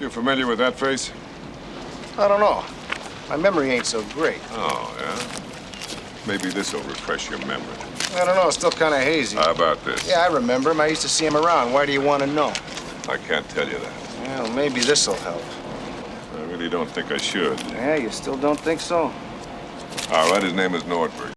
You familiar with that face? I don't know. My memory ain't so great. Oh, yeah? Maybe this'll refresh your memory. I don't know, it's still kind of hazy. How about this? Yeah, I remember him. I used to see him around. Why do you want to know? I can't tell you that. Well, maybe this'll help. I really don't think I should. Yeah, you still don't think so? All right, his name is Nordberg.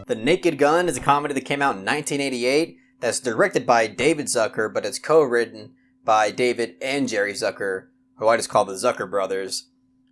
The Naked Gun is a comedy that came out in 1988 that's directed by David Zucker, but it's co-written by David and Jerry Zucker, who I just call the Zucker brothers.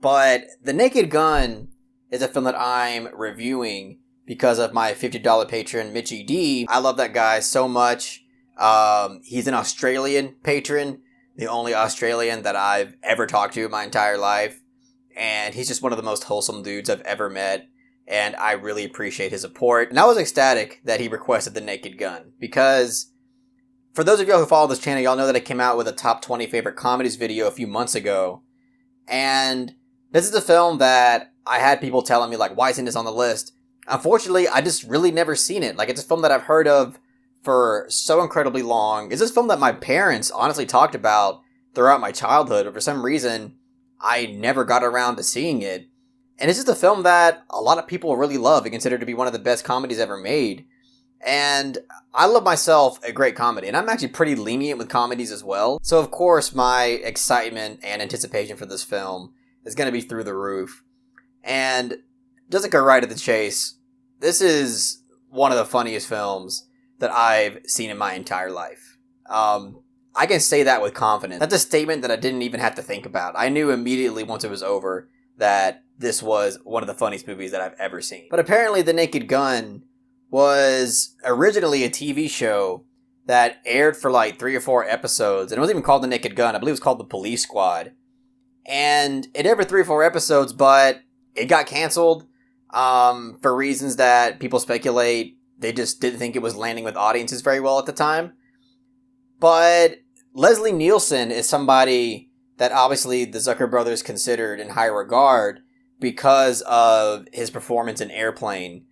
But The Naked Gun is a film that I'm reviewing because of my $50 patron, Mitchie D. I love that guy so much. He's an Australian patron, the only Australian that I've ever talked to in my entire life. And he's just one of the most wholesome dudes I've ever met. And I really appreciate his support. And I was ecstatic that he requested The Naked Gun, because for those of y'all who follow this channel, y'all know that I came out with a top 20 favorite comedies video a few months ago. And this is a film that I had people telling me, like, why isn't this on the list? Unfortunately, I just really never seen it. Like, it's a film that I've heard of for so incredibly long. It's this film that my parents honestly talked about throughout my childhood, but for some reason, I never got around to seeing it. And it's just a film that a lot of people really love and consider to be one of the best comedies ever made. And I love myself a great comedy, and I'm actually pretty lenient with comedies as well. So of course my excitement and anticipation for this film is going to be through the roof. And doesn't go right at the chase. This is one of the funniest films that I've seen in my entire life. I can say that with confidence. That's a statement that I didn't even have to think about. I knew immediately once it was over that this was one of the funniest movies that I've ever seen. But apparently The Naked Gun was originally a TV show that aired for like 3 or 4 episodes. And it wasn't even called The Naked Gun. I believe it was called The Police Squad. And it aired for 3 or 4 episodes, but it got canceled for reasons that people speculate. They just didn't think it was landing with audiences very well at the time. But Leslie Nielsen is somebody that obviously the Zucker brothers considered in high regard because of his performance in Airplane.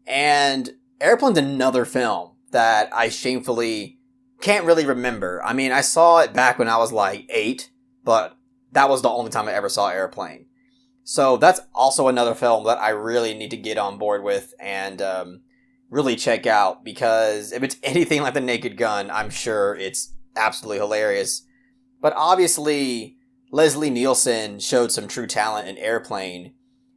And Airplane's another film that I shamefully can't really remember. I mean, I saw it back when I was like 8, but that was the only time I ever saw Airplane. So that's also another film that I really need to get on board with and really check out, because if it's anything like The Naked Gun, I'm sure it's absolutely hilarious. But obviously, Leslie Nielsen showed some true talent in Airplane.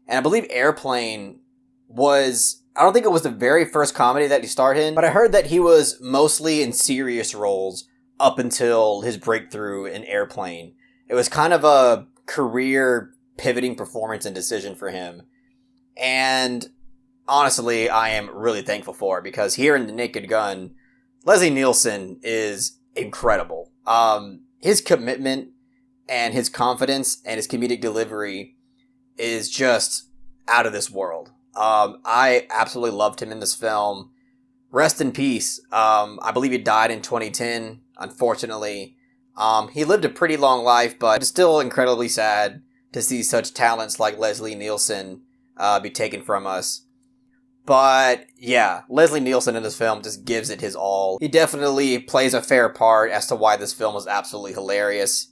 And I believe Airplane was, I don't think it was the very first comedy that he starred in, but I heard that he was mostly in serious roles up until his breakthrough in Airplane. It was kind of a career pivoting performance and decision for him. And honestly, I am really thankful for it, because here in The Naked Gun, Leslie Nielsen is incredible. His commitment and his confidence and his comedic delivery is just out of this world. I absolutely loved him in this film. Rest in peace. I believe he died in 2010, unfortunately. He lived a pretty long life, but it's still incredibly sad to see such talents like Leslie Nielsen be taken from us. But yeah, Leslie Nielsen in this film just gives it his all. He definitely plays a fair part as to why this film is absolutely hilarious.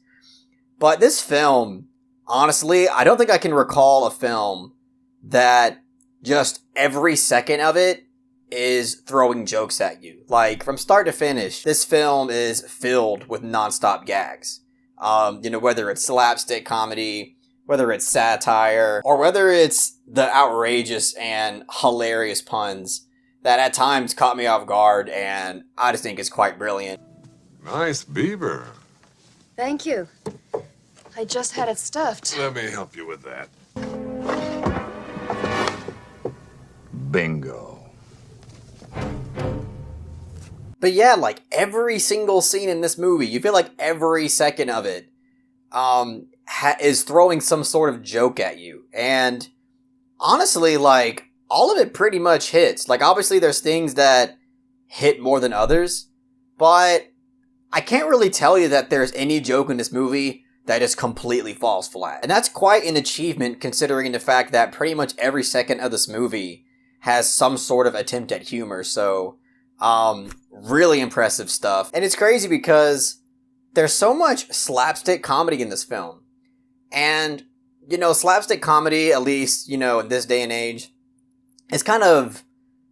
But this film, honestly, I don't think I can recall a film that just every second of it is throwing jokes at you. Like, from start to finish, this film is filled with nonstop gags. Whether it's slapstick comedy, whether it's satire, or whether it's the outrageous and hilarious puns that at times caught me off guard, and I just think it's quite brilliant. Nice beaver. Thank you. I just had it stuffed. Let me help you with that. Bingo. But yeah, like, every single scene in this movie, you feel like every second of it is throwing some sort of joke at you. And honestly, like, all of it pretty much hits. Like, obviously there's things that hit more than others, but I can't really tell you that there's any joke in this movie that just completely falls flat. And that's quite an achievement considering the fact that pretty much every second of this movie has some sort of attempt at humor. So, really impressive stuff. And it's crazy because there's so much slapstick comedy in this film. And, slapstick comedy, at least, in this day and age, is kind of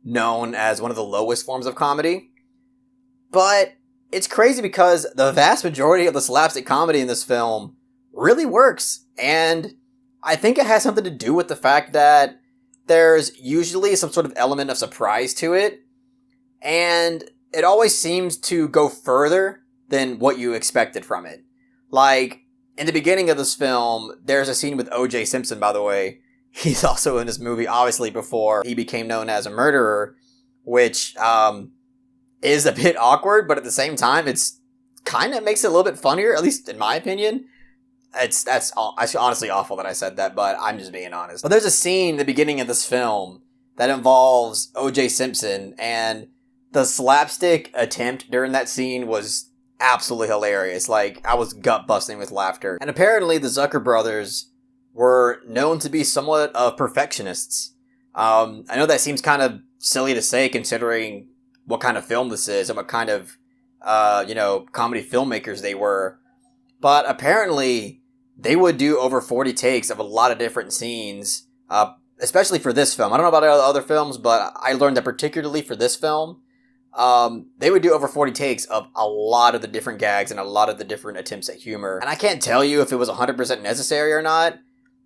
known as one of the lowest forms of comedy. But it's crazy because the vast majority of the slapstick comedy in this film really works. And I think it has something to do with the fact that there's usually some sort of element of surprise to it. And it always seems to go further than what you expected from it. Like, in the beginning of this film, there's a scene with O.J. Simpson, by the way. He's also in this movie, obviously, before he became known as a murderer, which, is a bit awkward, but at the same time, it's kind of makes it a little bit funnier, at least in my opinion. It's honestly awful that I said that, but I'm just being honest. But there's a scene in the beginning of this film that involves O.J. Simpson, and the slapstick attempt during that scene was absolutely hilarious. Like, I was gut-busting with laughter. And apparently, the Zucker brothers were known to be somewhat of perfectionists. I know that seems kind of silly to say, considering what kind of film this is and what kind of, comedy filmmakers they were. But apparently, they would do over 40 takes of a lot of different scenes, especially for this film. I don't know about other films, but I learned that particularly for this film, they would do over 40 takes of a lot of the different gags and a lot of the different attempts at humor. And I can't tell you if it was 100% necessary or not,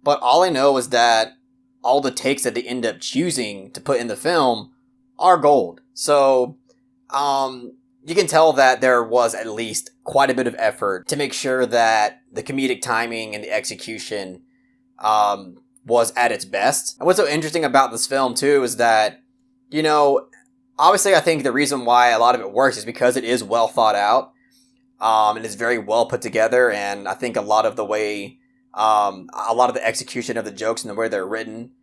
but all I know is that all the takes that they end up choosing to put in the film are gold. So, you can tell that there was at least quite a bit of effort to make sure that the comedic timing and the execution, was at its best. And what's so interesting about this film, too, is that, obviously I think the reason why a lot of it works is because it is well thought out, and it's very well put together, and I think a lot of the way, a lot of the execution of the jokes and the way they're written,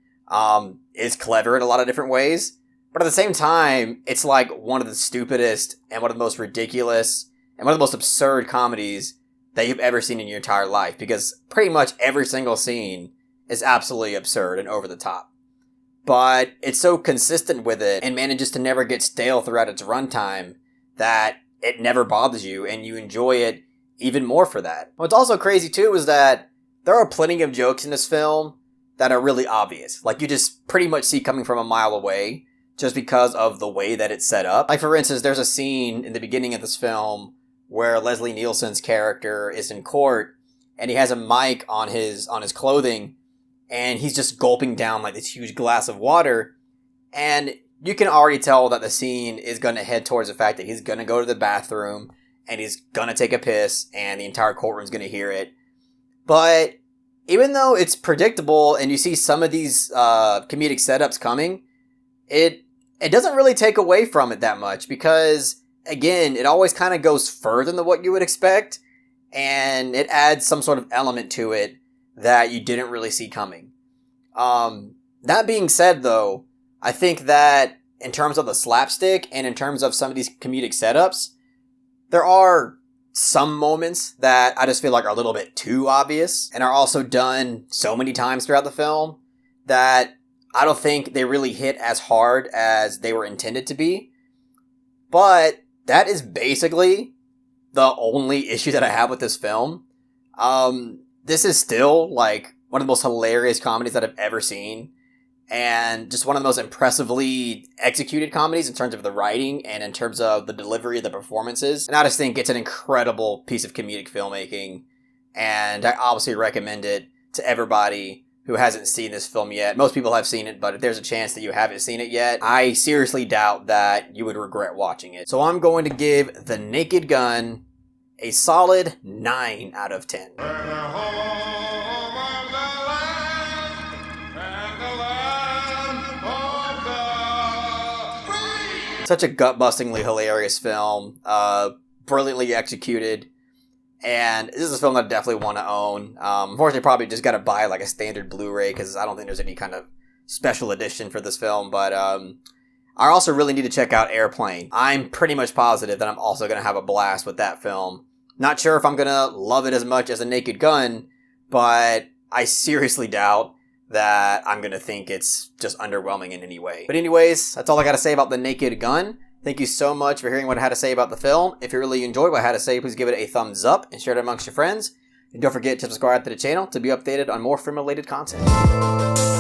is clever in a lot of different ways. But at the same time, it's like one of the stupidest and one of the most ridiculous and one of the most absurd comedies that you've ever seen in your entire life. Because pretty much every single scene is absolutely absurd and over the top. But it's so consistent with it and manages to never get stale throughout its runtime that it never bothers you and you enjoy it even more for that. What's also crazy too is that there are plenty of jokes in this film that are really obvious. Like you just pretty much see coming from a mile away, just because of the way that it's set up. Like, for instance, there's a scene in the beginning of this film where Leslie Nielsen's character is in court, and he has a mic on his clothing, and he's just gulping down, like, this huge glass of water, and you can already tell that the scene is going to head towards the fact that he's going to go to the bathroom, and he's going to take a piss, and the entire courtroom's going to hear it. But even though it's predictable, and you see some of these comedic setups coming, it doesn't really take away from it that much because, again, it always kind of goes further than what you would expect, and it adds some sort of element to it that you didn't really see coming. That being said, though, I think that in terms of the slapstick and in terms of some of these comedic setups, there are some moments that I just feel like are a little bit too obvious and are also done so many times throughout the film that I don't think they really hit as hard as they were intended to be. But that is basically the only issue that I have with this film. This is still, like, one of the most hilarious comedies that I've ever seen. And just one of the most impressively executed comedies in terms of the writing and in terms of the delivery of the performances. And I just think it's an incredible piece of comedic filmmaking. And I obviously recommend it to everybody who hasn't seen this film yet. Most people have seen it, but if there's a chance that you haven't seen it yet, I seriously doubt that you would regret watching it. So I'm going to give The Naked Gun a solid 9 out of 10. Such a gut-bustingly hilarious film, brilliantly executed. And this is a film that I definitely want to own. Unfortunately, probably just got to buy like a standard Blu-ray because I don't think there's any kind of special edition for this film. But I also really need to check out Airplane. I'm pretty much positive that I'm also going to have a blast with that film Not sure if I'm gonna love it as much as The Naked Gun, but I seriously doubt that I'm gonna think it's just underwhelming in any way. But anyways, that's all I gotta say about The Naked Gun. Thank you so much for hearing what I had to say about the film. If you really enjoyed what I had to say, please give it a thumbs up and share it amongst your friends. And don't forget to subscribe to the channel to be updated on more film-related content.